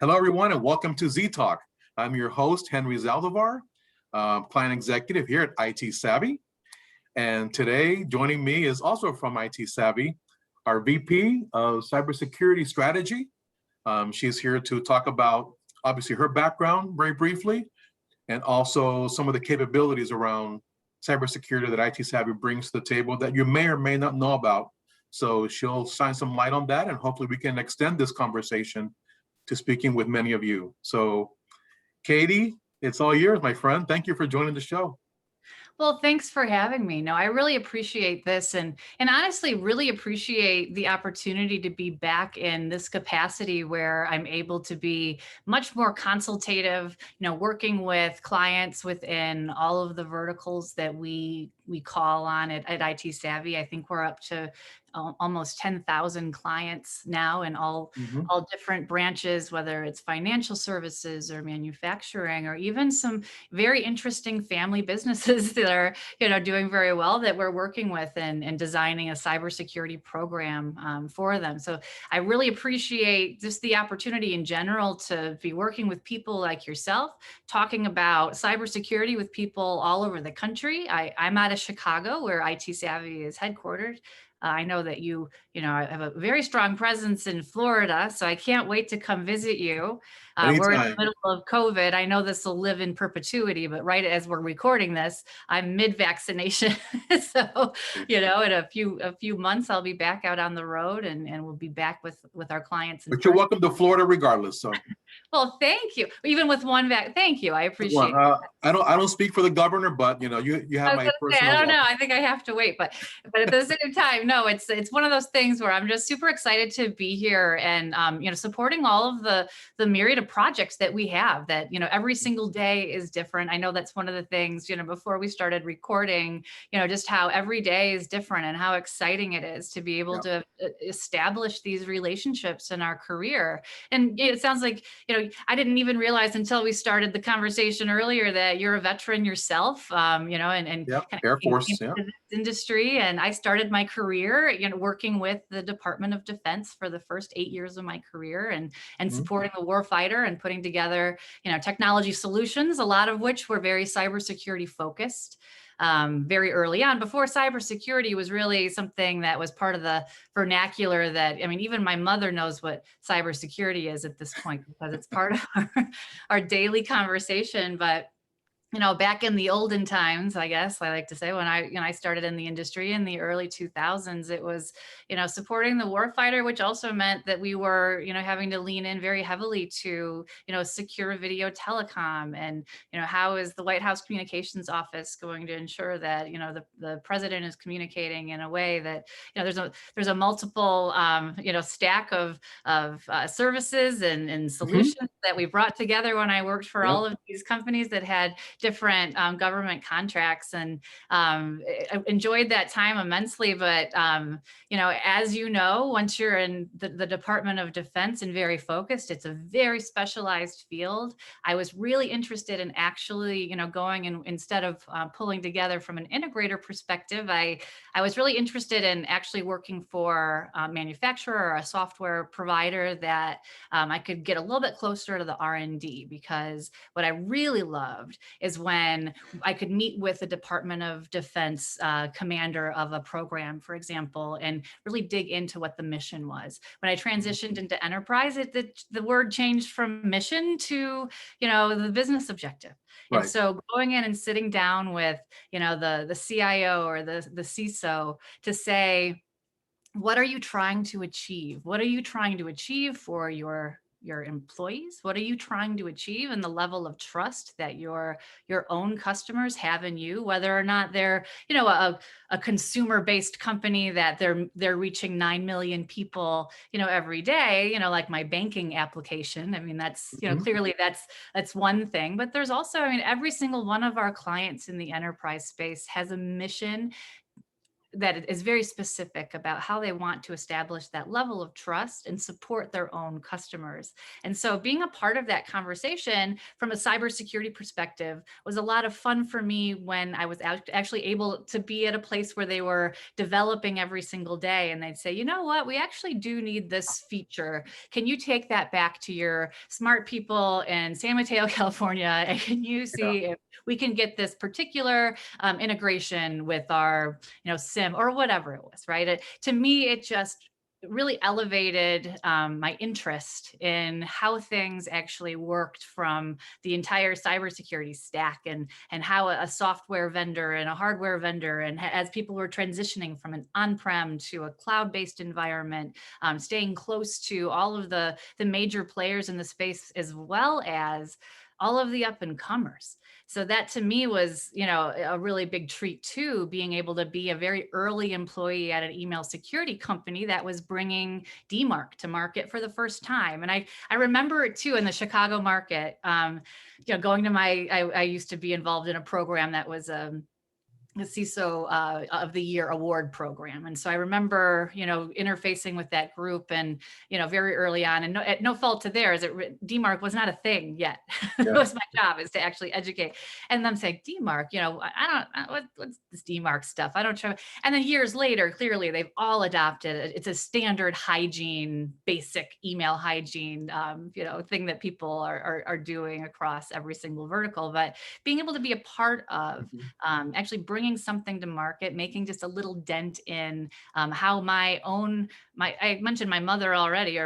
Hello, everyone, and welcome to Z Talk. I'm your host, Henry Zaldivar, client executive here at ITsavvy. And today, joining me is also from ITsavvy, our VP of Cybersecurity Strategy. She's here to talk about, obviously, her background very briefly, and also some of the capabilities around cybersecurity that ITsavvy brings to the table that you may or may not know about. So she'll shine some light on that, and hopefully we can extend this conversation to speaking with many of you. So Katie, it's all yours, my friend. Thank you for joining the show. Well, thanks for having me. No, I really appreciate this and honestly really appreciate the opportunity to be back in this capacity where I'm able to be much more consultative, working with clients within all of the verticals that we call on at ITsavvy. I think we're up to almost 10,000 clients now in all different branches, whether it's financial services or manufacturing, or even some very interesting family businesses that are, doing very well that we're working with and designing a cybersecurity program for them. So I really appreciate just the opportunity in general to be working with people like yourself, talking about cybersecurity with people all over the country. I'm out of Chicago, where ITsavvy is headquartered. I know that you have a very strong presence in Florida, so I can't wait to come visit you. We're in the middle of COVID. I know this will live in perpetuity, but right as we're recording this, I'm mid-vaccination. So, in a few months, I'll be back out on the road and we'll be back with our clients. But you're welcome to Florida regardless. So. Well, thank you. Even with one thank you. I appreciate it. I don't speak for the governor, but you have my personal. I don't know. I think I have to wait, but at the same time, no, it's one of those things where I'm just super excited to be here and supporting all of the myriad of projects that we have. That every single day is different. I know that's one of the things before we started recording. Just how every day is different and how exciting it is to be able to establish these relationships in our career. And it sounds like I didn't even realize until we started the conversation earlier that you're a veteran yourself, and kind of Air Force, into this industry. And I started my career, working with the Department of Defense for the first 8 years of my career and supporting the warfighter and putting together, technology solutions, a lot of which were very cybersecurity focused. Very early on, before cybersecurity was really something that was part of the vernacular that, even my mother knows what cybersecurity is at this point because it's part of our daily conversation. But back in the olden times, I guess I like to say, when I started in the industry in the early 2000s, it was, supporting the warfighter, which also meant that we were, having to lean in very heavily to, secure video telecom and, how is the White House Communications Office going to ensure that, the president is communicating in a way that, there's a multiple, stack of services and solutions that we brought together when I worked for all of these companies that had different government contracts, and I enjoyed that time immensely. But as once you're in the Department of Defense and very focused, it's a very specialized field. I was really interested in actually going and instead of pulling together from an integrator perspective, I was really interested in actually working for a manufacturer or a software provider that I could get a little bit closer to the R&D, because what I really loved is when I could meet with the Department of Defense commander of a program, for example, and really dig into what the mission was. When I transitioned into enterprise, the word changed from mission to, the business objective. Right. And so going in and sitting down with, the CIO or the CISO to say, what are you trying to achieve? What are you trying to achieve for your employees? What are you trying to achieve in the level of trust that your own customers have in you, whether or not they're, a consumer-based company that they're reaching 9 million people, every day, like my banking application. That's, clearly that's one thing, but there's also, every single one of our clients in the enterprise space has a mission that is very specific about how they want to establish that level of trust and support their own customers. And so being a part of that conversation from a cybersecurity perspective was a lot of fun for me when I was actually able to be at a place where they were developing every single day. And they'd say, you know what, we actually do need this feature. Can you take that back to your smart people in San Mateo, California? And can you see if we can get this particular integration with our, SIM or whatever it was, right? To me, it just really elevated my interest in how things actually worked from the entire cybersecurity stack, and how a software vendor and a hardware vendor, and as people were transitioning from an on-prem to a cloud-based environment, staying close to all of the major players in the space, as well as all of the up and comers. So that to me was, a really big treat too, being able to be a very early employee at an email security company that was bringing DMARC to market for the first time. And I remember it too in the Chicago market, going to I used to be involved in a program that was the CISO of the Year award program. And so I remember, interfacing with that group and, very early on, and at no fault to theirs, DMARC was not a thing yet. It was my job, is to actually educate. And them saying, DMARC, what's this DMARC stuff? I don't know. And then years later, clearly they've all adopted it. It's a standard hygiene, basic email hygiene, thing that people are doing across every single vertical. But being able to be a part of actually bringing something to market, making just a little dent in how I mentioned my mother already,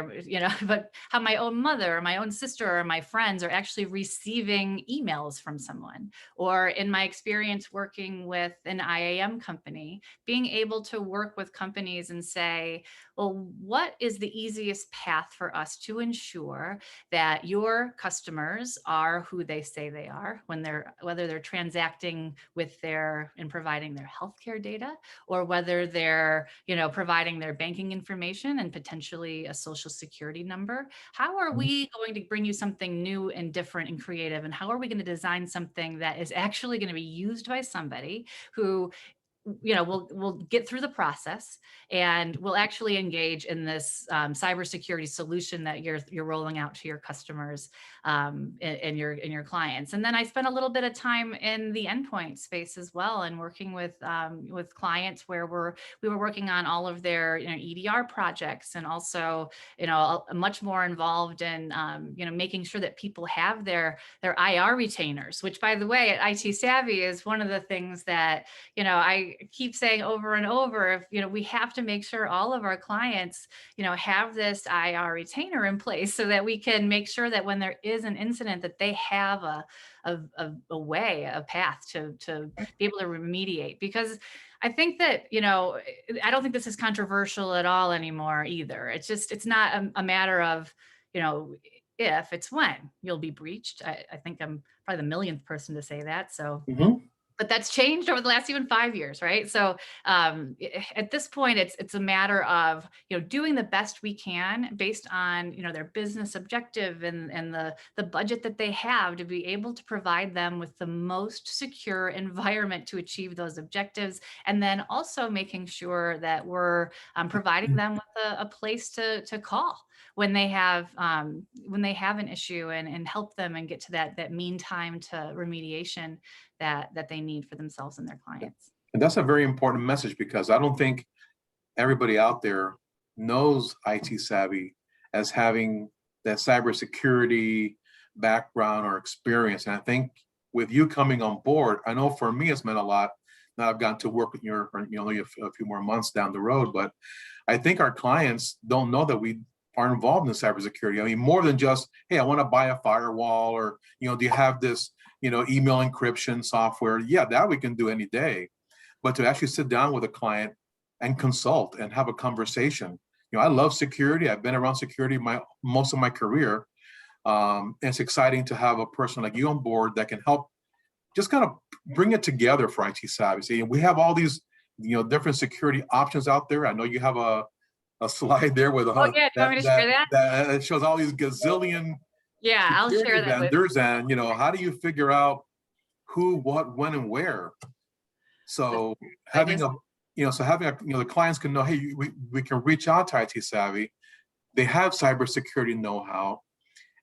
but how my own mother, or my own sister, or my friends are actually receiving emails from someone. Or in my experience working with an IAM company, being able to work with companies and say, well, what is the easiest path for us to ensure that your customers are who they say they are whether they're transacting with and providing their healthcare data, or whether they're, providing their banking information and potentially a social security number? How are we going to bring you something new and different and creative? And how are we going to design something that is actually going to be used by somebody who we'll get through the process and we'll actually engage in this cybersecurity solution that you're rolling out to your customers and your clients. And then I spent a little bit of time in the endpoint space as well, and working with clients where we were working on all of their EDR projects, and also much more involved in making sure that people have their IR retainers, which, by the way, at ITsavvy is one of the things that I keep saying over and over. If we have to make sure all of our clients have this IR retainer in place, so that we can make sure that when there is an incident, that they have a path to be able to remediate. Because I think that, I don't think this is controversial at all anymore either. It's not a matter of, if, it's when you'll be breached. I think I'm probably the millionth person to say that. So. But that's changed over the last even 5 years, right? So at this point, it's a matter of doing the best we can based on their business objective and the budget that they have, to be able to provide them with the most secure environment to achieve those objectives, and then also making sure that we're providing them with a place to call when they have an issue, and help them and get to that mean time to remediation that they need for themselves and their clients. And that's a very important message, because I don't think everybody out there knows ITsavvy as having that cybersecurity background or experience. And I think with you coming on board, I know for me it's meant a lot. Now I've gotten to work with you for only a few more months down the road, but I think our clients don't know that we are involved in cybersecurity. I mean, more than just, hey, I want to buy a firewall, or do you have this email encryption software? Yeah, that we can do any day. But to actually sit down with a client and consult and have a conversation. I love security. I've been around security most of my career. It's exciting to have a person like you on board that can help just kind of bring it together for ITsavvy. See, we have all these different security options out there. I know you have a slide there with do you want me to share that it shows all these gazillion I'll share that vendors, and how do you figure out who, what, when, and where? So having so having the clients can know, hey, we can reach out to ITsavvy. They have cybersecurity know-how,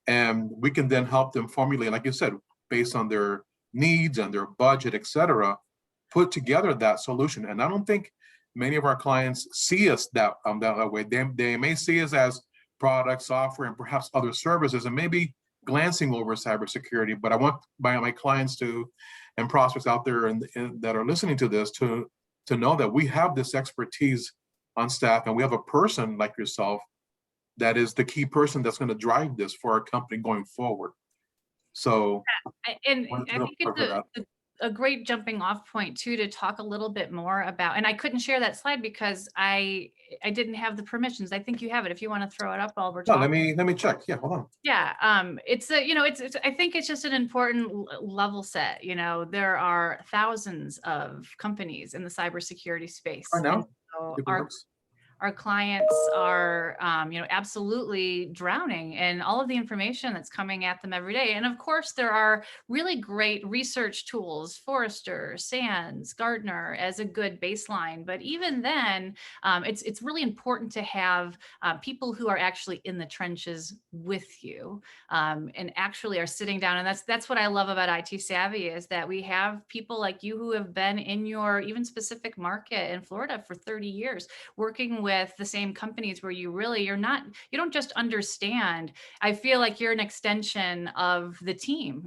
and we can then help them formulate, like you said, based on their needs and their budget, et cetera, put together that solution. And I don't think many of our clients see us that way. They may see us as product, software, and perhaps other services, and maybe glancing over cybersecurity. But I want my clients to, and prospects out there and that are listening to this, to know that we have this expertise on staff, and we have a person like yourself that is the key person that's going to drive this for our company going forward. So, and I think it's a great jumping off point too, to talk a little bit more about, and I couldn't share that slide because I didn't have the permissions. I think you have it. If you want to throw it up while we're talking. Let me check. Yeah, hold on. Yeah, it's I think it's just an important level set. There are thousands of companies in the cybersecurity space. Right now, so our clients are, absolutely drowning in all of the information that's coming at them every day. And of course, there are really great research tools, Forrester, SANS, Gartner as a good baseline. But even then, it's really important to have people who are actually in the trenches with you and actually are sitting down. And that's what I love about ITsavvy, is that we have people like you who have been in your even specific market in Florida for 30 years, working with the same companies where you don't just understand. I feel like you're an extension of the team,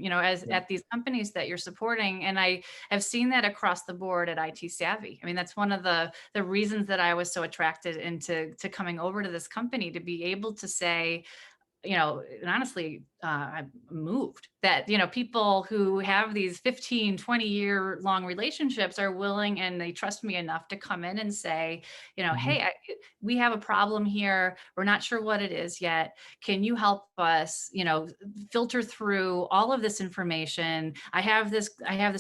at these companies that you're supporting. And I have seen that across the board at ITsavvy. I mean, that's one of the reasons that I was so attracted into coming over to this company, to be able to say, and honestly, I'm moved that, people who have these 15, 20-year long relationships are willing, and they trust me enough to come in and say, hey, we have a problem here. We're not sure what it is yet. Can you help us, filter through all of this information? I have this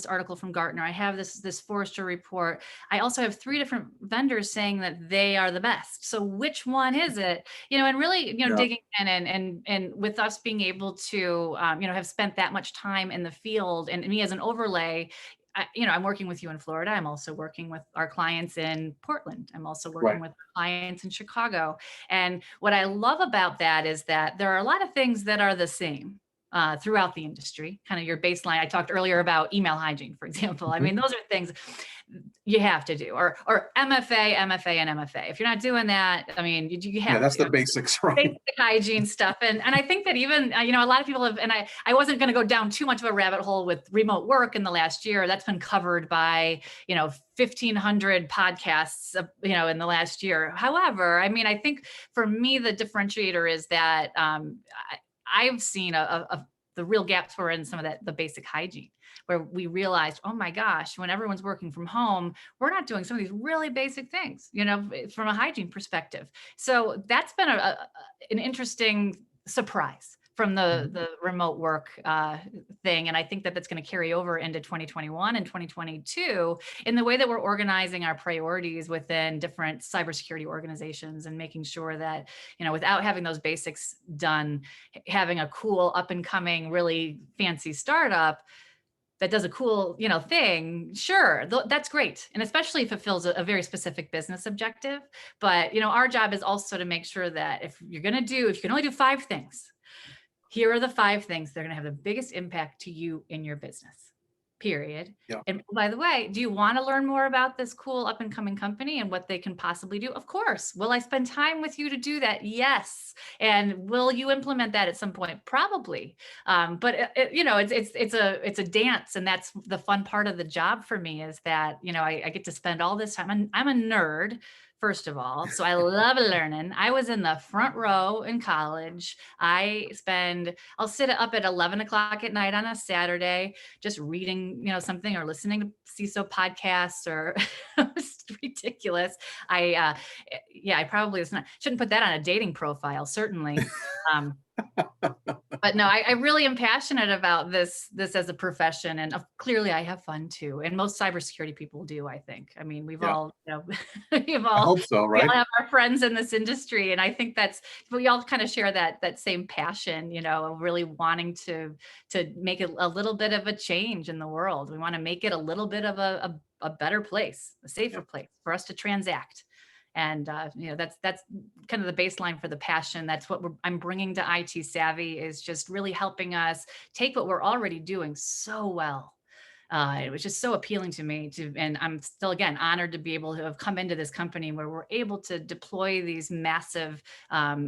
article from Gartner. I have this Forrester report. I also have 3 different vendors saying that they are the best. So which one is it? And really, digging in and with us being able to, have spent that much time in the field, and me as an overlay, I'm working with you in Florida. I'm also working with our clients in Portland. I'm also working with clients in Chicago. And what I love about that is that there are a lot of things that are the same throughout the industry. Kind of your baseline. I talked earlier about email hygiene, for example. I mean, those are things you have to do, or MFA, and MFA. If you're not doing that, I mean, you have that's to. the basics, right? Basic hygiene stuff. And I think that even, a lot of people have, and I wasn't going to go down too much of a rabbit hole with remote work in the last year. That's been covered by, 1,500 podcasts, in the last year. However, I mean, I think for me, the differentiator is that I've seen the real gaps were in some of the basic hygiene, where we realized, oh my gosh, when everyone's working from home, we're not doing some of these really basic things, from a hygiene perspective. So that's been an interesting surprise from the remote work thing. And I think that that's going to carry over into 2021 and 2022 in the way that we're organizing our priorities within different cybersecurity organizations, and making sure that, without having those basics done, having a cool up and coming, really fancy startup that does a cool, thing, sure, that's great. And especially if it fills a very specific business objective. But, our job is also to make sure that if you can only do 5 things, here are the 5 things that are going to have the biggest impact to you in your business, period. Yeah. And by the way, do you want to learn more about this cool up and coming company and what they can possibly do? Of course. Will I spend time with you to do that? Yes. And will you implement that at some point? Probably. But it's a dance, and that's the fun part of the job for me, is that, I get to spend all this time. I'm a nerd, first of all. So I love learning. I was in the front row in college. I'll sit up at 11 o'clock at night on a Saturday, just reading, something, or listening to CISO podcasts, or it's ridiculous. I probably shouldn't put that on a dating profile, certainly. But no, I really am passionate about this as a profession, and clearly I have fun too. And most cybersecurity people do, I think. I mean, we've all, I hope so, right? We all have our friends in this industry, and I think we all kind of share that same passion, of really wanting to make it a little bit of a change in the world. We want to make it a little bit of a a better place, a safer place for us to transact. And that's kind of the baseline for the passion. That's what I'm bringing to ITsavvy, is just really helping us take what we're already doing so well. It was just so appealing to me and I'm still, again, honored to be able to have come into this company where we're able to deploy these massive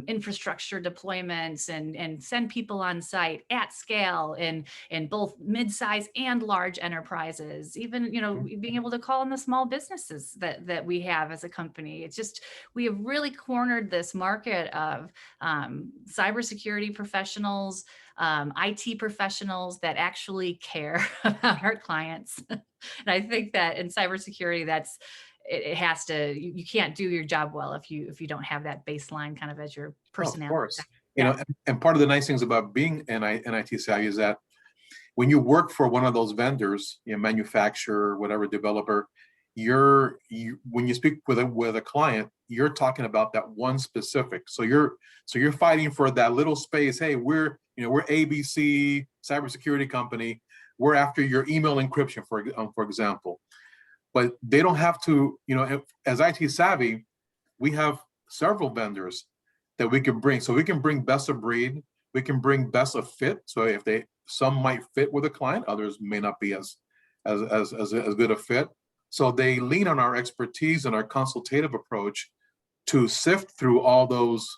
infrastructure deployments and send people on site at scale in both mid-size and large enterprises, even, being able to call in the small businesses that we have as a company. It's just, we have really cornered this market of cybersecurity professionals, IT professionals that actually care about our clients. And I think that in cybersecurity, it has to, you can't do your job well if you don't have that baseline kind of as your personality. Of course. Yeah. And part of the nice things about being an IT savvy is that when you work for one of those vendors, manufacturer, whatever, developer, when you speak with a client, you're talking about that one specific. So you're fighting for that little space. Hey, we're ABC cybersecurity company. We're after your email encryption, for example. But they don't have to. As IT savvy, we have several vendors that we can bring. So we can bring best of breed. We can bring best of fit. So some might fit with a client, others may not be as good a fit. So they lean on our expertise and our consultative approach to sift through all those.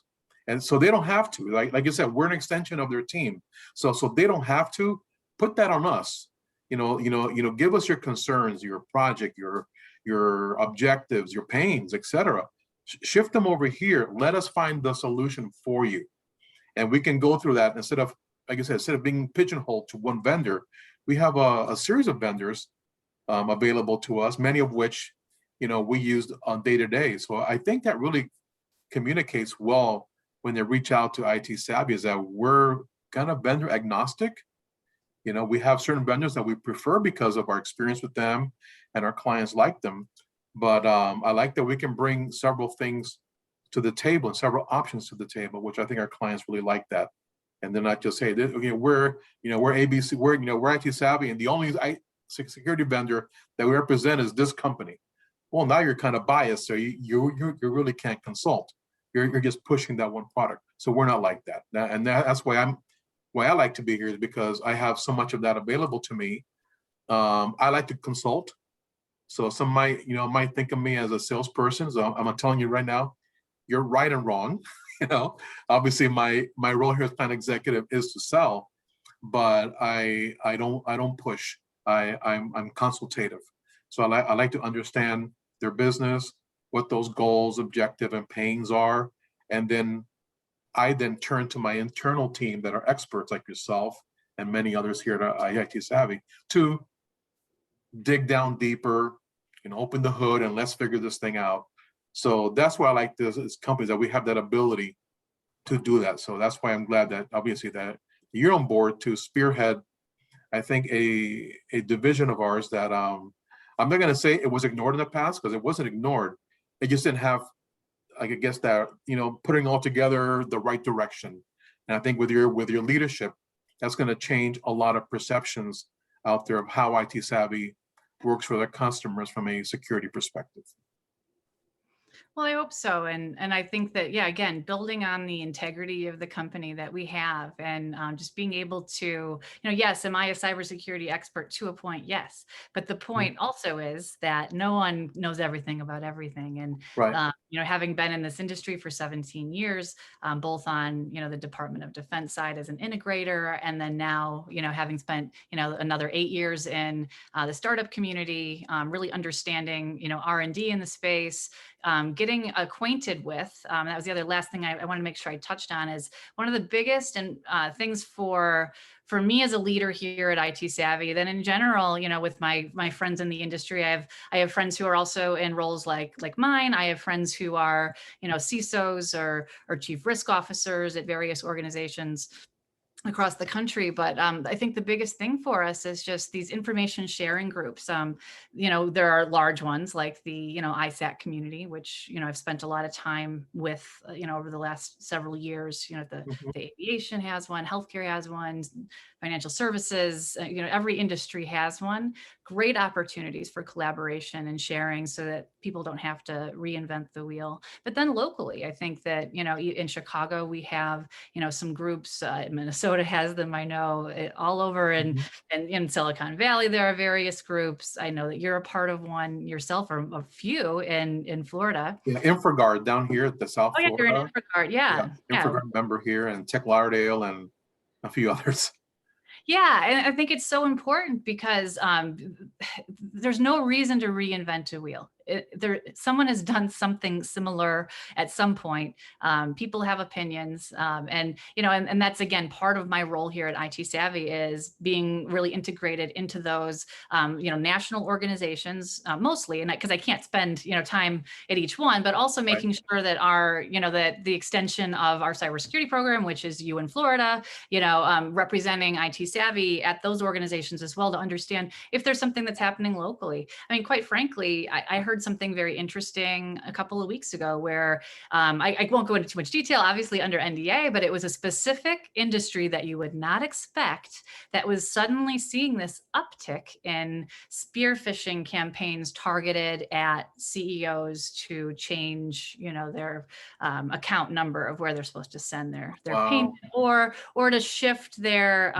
And so they don't have to, like you said, we're an extension of their team. So they don't have to put that on us. Give us your concerns, your project, your objectives, your pains, etc. Shift them over here. Let us find the solution for you. And we can go through that instead of, like I said, instead of being pigeonholed to one vendor, we have a series of vendors available to us, many of which, we use on day to day. So I think that really communicates well when they reach out to ITsavvy, is that we're kind of vendor agnostic. We have certain vendors that we prefer because of our experience with them and our clients like them. But I like that we can bring several things to the table and several options to the table, which I think our clients really like that. And they're not just, hey, we're ABC, we're ITsavvy, and the only security vendor that we represent is this company. Well, now you're kind of biased, so you really can't consult. You're just pushing that one product. So we're not like that. That's why I like to be here, is because I have so much of that available to me. I like to consult. So some might think of me as a salesperson. So I'm telling you right now, you're right and wrong. Obviously my role here as plan executive is to sell, but I don't push. I'm consultative. So I like to understand their business, what those goals, objective, and pains are, and then I turn to my internal team that are experts like yourself and many others here at ITsavvy to dig down deeper, open the hood, and let's figure this thing out. So that's why I like this companies, that we have that ability to do that. So that's why I'm glad that obviously that you're on board to spearhead, I think, a division of ours that I'm not going to say it was ignored in the past, because it wasn't ignored. It just didn't have, I guess, that putting all together the right direction. And I think with your leadership, that's going to change a lot of perceptions out there of how ITsavvy works for their customers from a security perspective. Well, I hope so. And I think that, yeah, again, building on the integrity of the company that we have, and just being able to, yes, am I a cybersecurity expert to a point? Yes. But the point also is that no one knows everything about everything. And, right. Having been in this industry for 17 years, both on, the Department of Defense side as an integrator, and then now, having spent, another 8 years in the startup community, really understanding, R&D in the space, getting acquainted with, that was the other last thing I want to make sure I touched on, is one of the biggest and things for me as a leader here at ITsavvy, then in general, with my friends in the industry, I have friends who are also in roles like mine. I have friends who are, CISOs or chief risk officers at various organizations across the country. But I think the biggest thing for us is just these information sharing groups. There are large ones like the, ISAC community, which, I've spent a lot of time with, over the last several years. The aviation has one, healthcare has one, financial services, every industry has one. great opportunities for collaboration and sharing so that people don't have to reinvent the wheel. But then locally, I think that, in Chicago, we have, some groups, Minnesota has them, I know, all over, and in Silicon Valley, there are various groups. I know that you're a part of one yourself, or a few in Florida. Yeah, InfraGard down here at the South Oh yeah, you're in Florida. InfraGard. Yeah. InfraGard member here, and Tech Lauderdale and a few others. Yeah, and I think it's so important because there's no reason to reinvent a wheel. Someone has done something similar at some point. People have opinions, and that's again part of my role here at ITsavvy is being really integrated into those national organizations mostly, and because I can't spend time at each one, but also making sure that that the extension of our cybersecurity program, which is you in Florida, representing ITsavvy at those organizations as well, to understand if there's something that's happening locally. I mean, quite frankly, I heard something very interesting a couple of weeks ago where I won't go into too much detail, obviously under NDA, but it was a specific industry that you would not expect that was suddenly seeing this uptick in spear phishing campaigns targeted at CEOs to change, their account number of where they're supposed to send their payment, or to shift their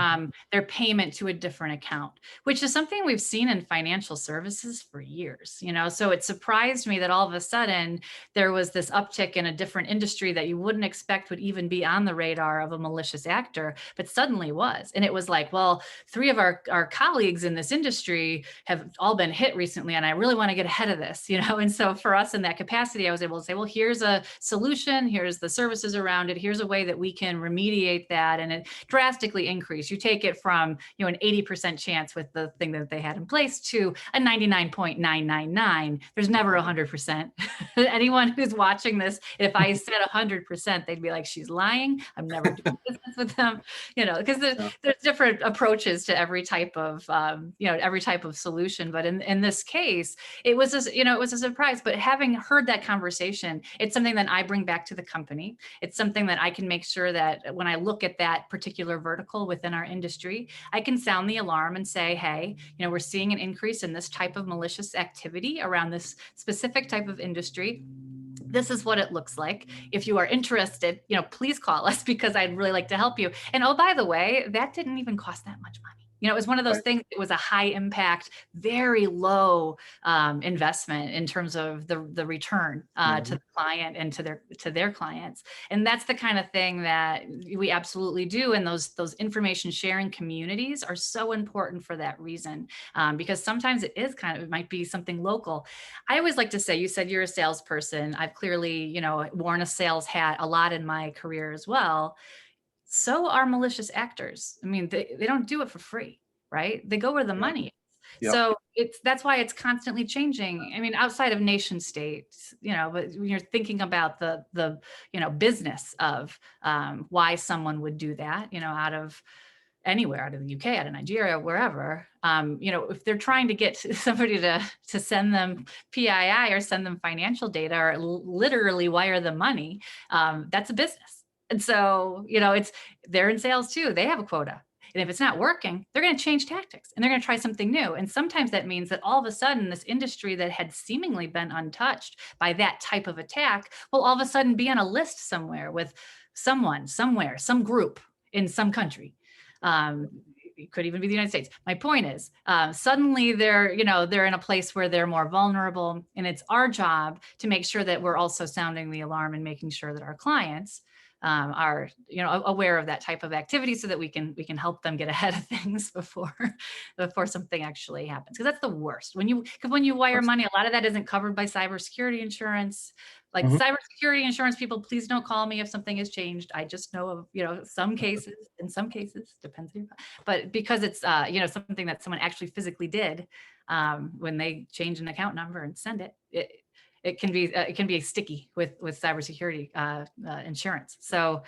payment to a different account, which is something we've seen in financial services for years. So it surprised me that all of a sudden there was this uptick in a different industry that you wouldn't expect would even be on the radar of a malicious actor, but suddenly was. And it was like, well, 3 of our colleagues in this industry have all been hit recently, and I really want to get ahead of this, And so for us in that capacity, I was able to say, well, here's a solution, here's the services around it, here's a way that we can remediate that, and it drastically increase. You take it from, an 80% chance with the thing that they had in place to a 99.999. There's never 100%. Anyone who's watching this, if I said 100%, they'd be like, she's lying. I'm never doing business with them, because there's different approaches to every type of, every type of solution. But in this case, it was a surprise. But having heard that conversation, it's something that I bring back to the company. It's something that I can make sure that when I look at that particular vertical within our industry, I can sound the alarm and say, hey, we're seeing an increase in this type of malicious activity around this specific type of industry. This is what it looks like. If you are interested, please call us because I'd really like to help you. And oh, by the way, that didn't even cost that much money. It was one of those things, it was a high impact, very low investment in terms of the return to the client and to their clients. And that's the kind of thing that we absolutely do. And those information sharing communities are so important for that reason, because sometimes it might be something local. I always like to say, you said you're a salesperson. I've clearly, worn a sales hat a lot in my career as well. So are malicious actors. I mean, they don't do it for free, right? They go where the money is. Yep. So that's why it's constantly changing. I mean, outside of nation states, but when you're thinking about the business of why someone would do that, out of anywhere, out of the UK, out of Nigeria, wherever, if they're trying to get somebody to send them PII or send them financial data or literally wire them money, that's a business. And so, they're in sales too. They have a quota. And if it's not working, they're going to change tactics and they're going to try something new. And sometimes that means that all of a sudden, this industry that had seemingly been untouched by that type of attack will all of a sudden be on a list somewhere with someone, somewhere, some group in some country. It could even be the United States. My point is, suddenly they're in a place where they're more vulnerable. And it's our job to make sure that we're also sounding the alarm and making sure that our clients are aware of that type of activity so that we can help them get ahead of things before something actually happens. Because that's the worst. When you wire money, a lot of that isn't covered by cybersecurity insurance. Like cybersecurity insurance people, please don't call me if something has changed. I just know of some cases, in some cases, depends on but because it's something that someone actually physically did when they change an account number and send it, it can be sticky with cybersecurity insurance. So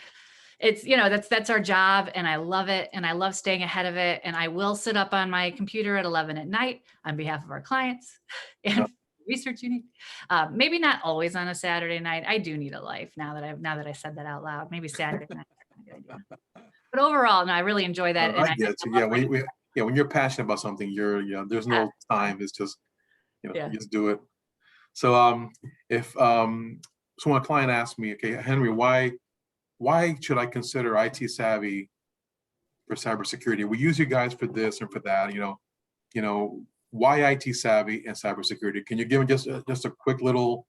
it's, that's our job, and I love it. And I love staying ahead of it. And I will sit up on my computer at 11 at night on behalf of our clients and research you need. Maybe not always on a Saturday night. I do need a life now that I said that out loud. Maybe Saturday night. But overall, no, I really enjoy that. I get you. Yeah, yeah, when you're passionate about something, there's Yeah. no time. It's just, Yeah. you just do it. So if so when a client asks me, okay, Henry, why should I consider IT Savvy for cybersecurity? We use you guys for this and for that, why IT Savvy and cybersecurity? Can you give me just a quick little,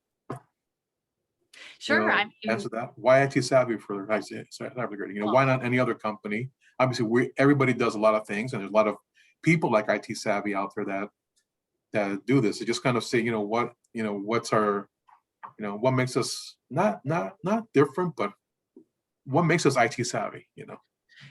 Sure. I answer mean, that? Why IT Savvy for cybersecurity? well, Why not any other company? Obviously, everybody does a lot of things, and there's a lot of people like IT Savvy out there that do this. So just kind of say, what's our, what makes us not different, but what makes us IT savvy?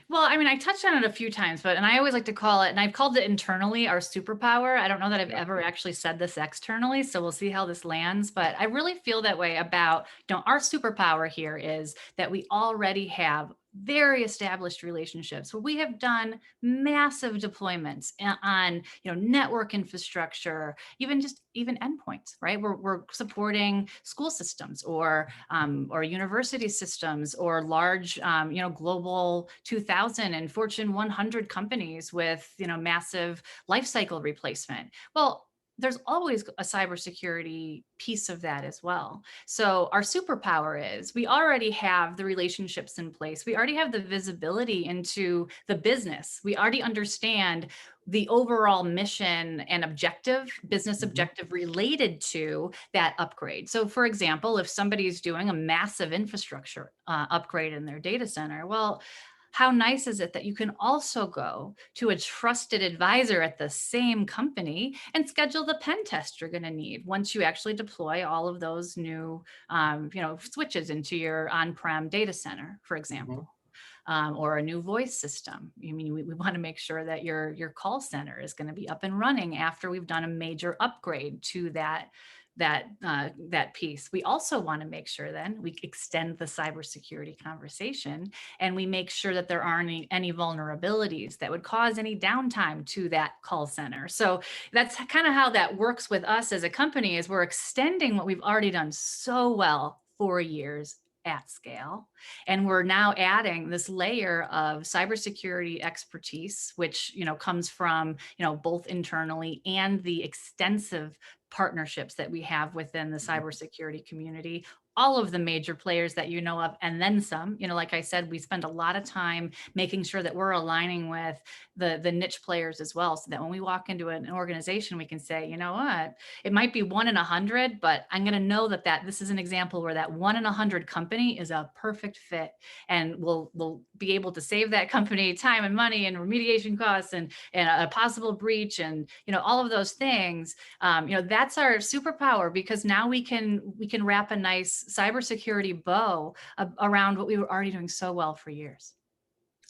well, I mean, I touched on it a few times, and I always like to call it, and I've called it internally our superpower. I don't know that I've Yeah. ever actually said this externally, so we'll see how this lands. But I really feel that way about, our superpower here is that we already have very established relationships where we have done massive deployments on, network infrastructure, even endpoints, right? We're supporting school systems or university systems or large, global 2000 and Fortune 100 companies with, massive life cycle replacement. Well, there's always a cybersecurity piece of that as well. So our superpower is we already have the relationships in place. We already have the visibility into the business. We already understand the overall mission and objective, business Mhm. objective related to that upgrade. So for example, if somebody's doing a massive infrastructure upgrade in their data center, well, how nice is it that you can also go to a trusted advisor at the same company and schedule the pen test you're going to need once you actually deploy all of those new, switches into your on-prem data center, for Mhm. example, or a new voice system. I mean, we want to make sure that your call center is going to be up and running after we've done a major upgrade to that piece. We also want to make sure then we extend the cybersecurity conversation and we make sure that there aren't any vulnerabilities that would cause any downtime to that call center. So that's kind of how that works with us as a company is we're extending what we've already done so well for years at scale. And we're now adding this layer of cybersecurity expertise, which, comes from, both internally and the extensive partnerships that we have within the Mhm. cybersecurity community, all of the major players that you know of, and then some. Like I said, we spend a lot of time making sure that we're aligning with the niche players as well, so that when we walk into an organization, we can say, you know what, it might be 1 in 100, but I'm going to know that this is an example where that 1 in 100 company is a perfect fit, and we'll be able to save that company time and money and remediation costs and a possible breach and all of those things. That's our superpower, because now we can wrap a nice cybersecurity bow around what we were already doing so well for years.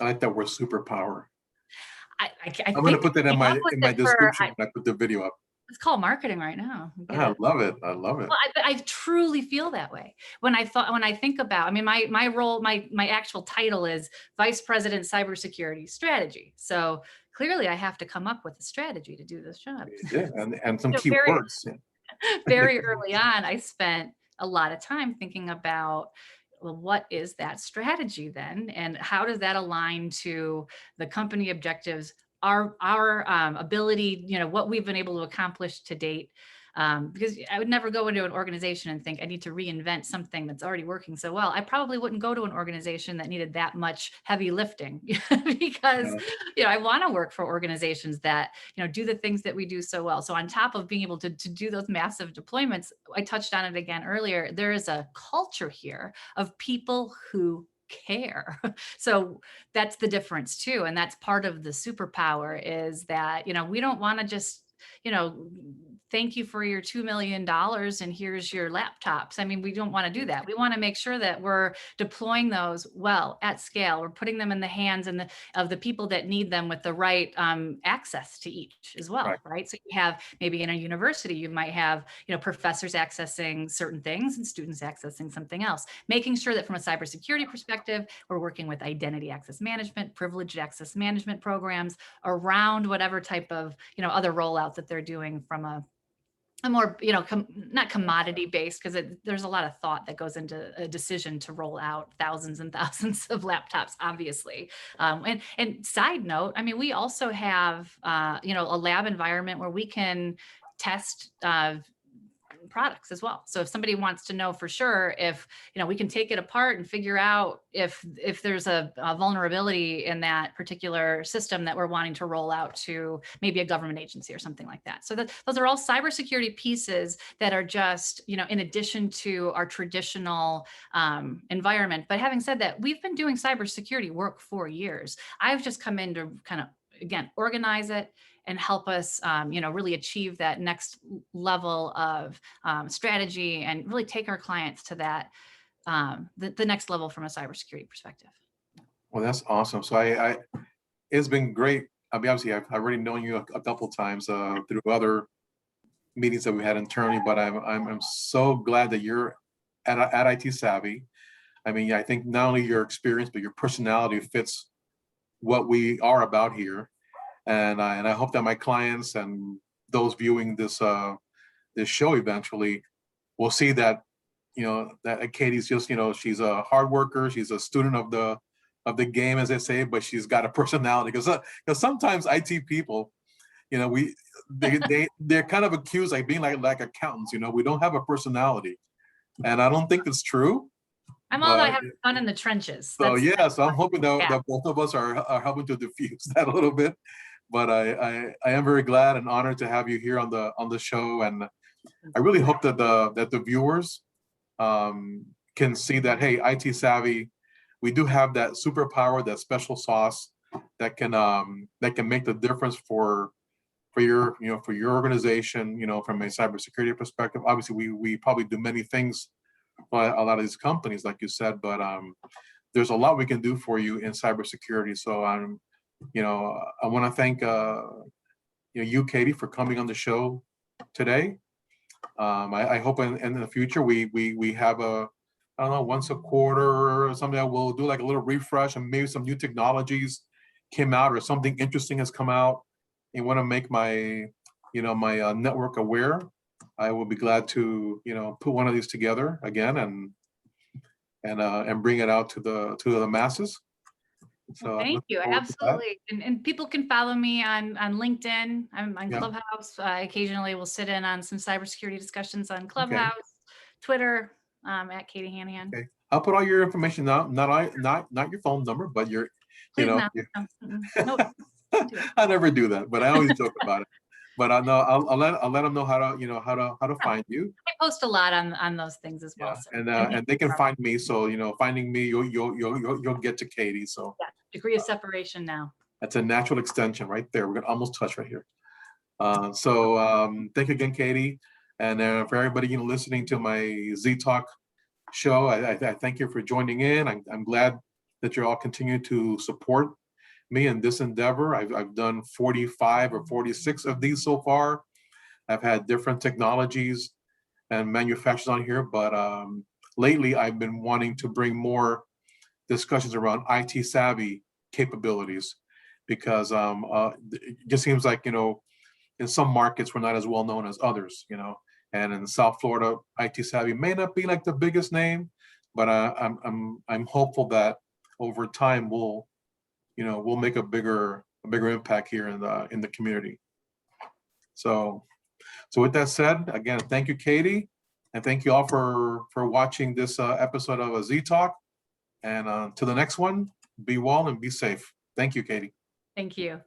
I like that word superpower. I I'm gonna think put that I came up with in my it for, description when I put the video up. it's called marketing right now. Get I it? love it. I love it. Well, I truly feel that way when I think about, I mean, my role, my actual title is Vice President Cybersecurity Strategy. So clearly I have to come up with a strategy to do this job. Yeah, and some key Very, words. Yeah. very early on, I spent a lot of time thinking about, well, what is that strategy then? And how does that align to the company objectives, our ability, what we've been able to accomplish to date? Because I would never go into an organization and think I need to reinvent something that's already working so well. I probably wouldn't go to an organization that needed that much heavy lifting because, Yeah. I want to work for organizations that, do the things that we do so well. So on top of being able to do those massive deployments, I touched on it again earlier, there is a culture here of people who care. So that's the difference too. And that's part of the superpower is that, we don't want to just, thank you for your $2 million and here's your laptops. I mean, we don't want to do that. We want to make sure that we're deploying those well at scale. We're putting them in the hands of the people that need them with the right access to each as well, Right. right? So you have maybe in a university, you might have, professors accessing certain things and students accessing something else, making sure that from a cybersecurity perspective, we're working with identity access management, privileged access management programs around whatever type of, other rollout that they're doing from a a more, not commodity based, because there's a lot of thought that goes into a decision to roll out thousands and thousands of laptops, obviously. And side note, I mean, we also have, a lab environment where we can test products as well. So if somebody wants to know for sure if, we can take it apart and figure out if there's a vulnerability in that particular system that we're wanting to roll out to maybe a government agency or something like that. So those are all cybersecurity pieces that are just, in addition to our traditional environment. But having said that, we've been doing cybersecurity work for years. I've just come in to kind of, again, organize it and help us, really achieve that next level of strategy and really take our clients to that, the next level from a cybersecurity perspective. Well, that's awesome. So it's been great. I mean, obviously, I've already known you a couple of times through other meetings that we had internally, but I'm so glad that you're at ITsavvy. I mean, I think not only your experience, but your personality fits what we are about here. And I hope that my clients and those viewing this show eventually will see that, that Katie's just, she's a hard worker. She's a student of the game, as they say, but she's got a personality. Because sometimes IT people, they're kind of accused like being like accountants. We don't have a personality, and I don't think it's true. I'm all about having fun in the trenches. So so I'm hoping that both of us are helping to diffuse that a little bit. But I am very glad and honored to have you here on the show, and I really hope that the viewers can see that, hey, ITsavvy, we do have that superpower, that special sauce that can make the difference for your organization, from a cybersecurity perspective. Obviously, we probably do many things for a lot of these companies, like you said, but there's a lot we can do for you in cybersecurity. So I want to thank you, Katie, for coming on the show today. I hope in the future we have I don't know, once a quarter or something that we'll do like a little refresh, and maybe some new technologies came out or something interesting has come out. You want to make my my network aware. I will be glad to put one of these together again and bring it out to the masses. So thank you. Absolutely. And people can follow me on LinkedIn. I'm on Clubhouse. I occasionally will sit in on some cybersecurity discussions on Clubhouse, Twitter, at Katie Hanahan. Okay. I'll put all your information out, not your phone number, but your, Nope. I never do that, but I always joke about it. But I know I'll let them know how to find you. I post a lot on those things as well. Yeah. And they can find me. So finding me, you'll get to Katie. So degree of separation now. That's a natural extension right there. We're gonna almost touch right here. Thank you again, Katie, and for everybody listening to my Z Talk show. I thank you for joining in. I'm glad that you're all continuing to support me in this endeavor. I've done 45 or 46 of these so far. I've had different technologies and manufacturers on here, but lately I've been wanting to bring more discussions around ITsavvy capabilities, because it just seems like in some markets we're not as well known as others, and in South Florida, ITsavvy may not be like the biggest name, but I'm hopeful that over time we'll make a bigger impact here in the community. So with that said, again, thank you, Katie, and thank you all for watching this episode of Z Talk. And to the next one, be well and be safe. Thank you, Katie. Thank you.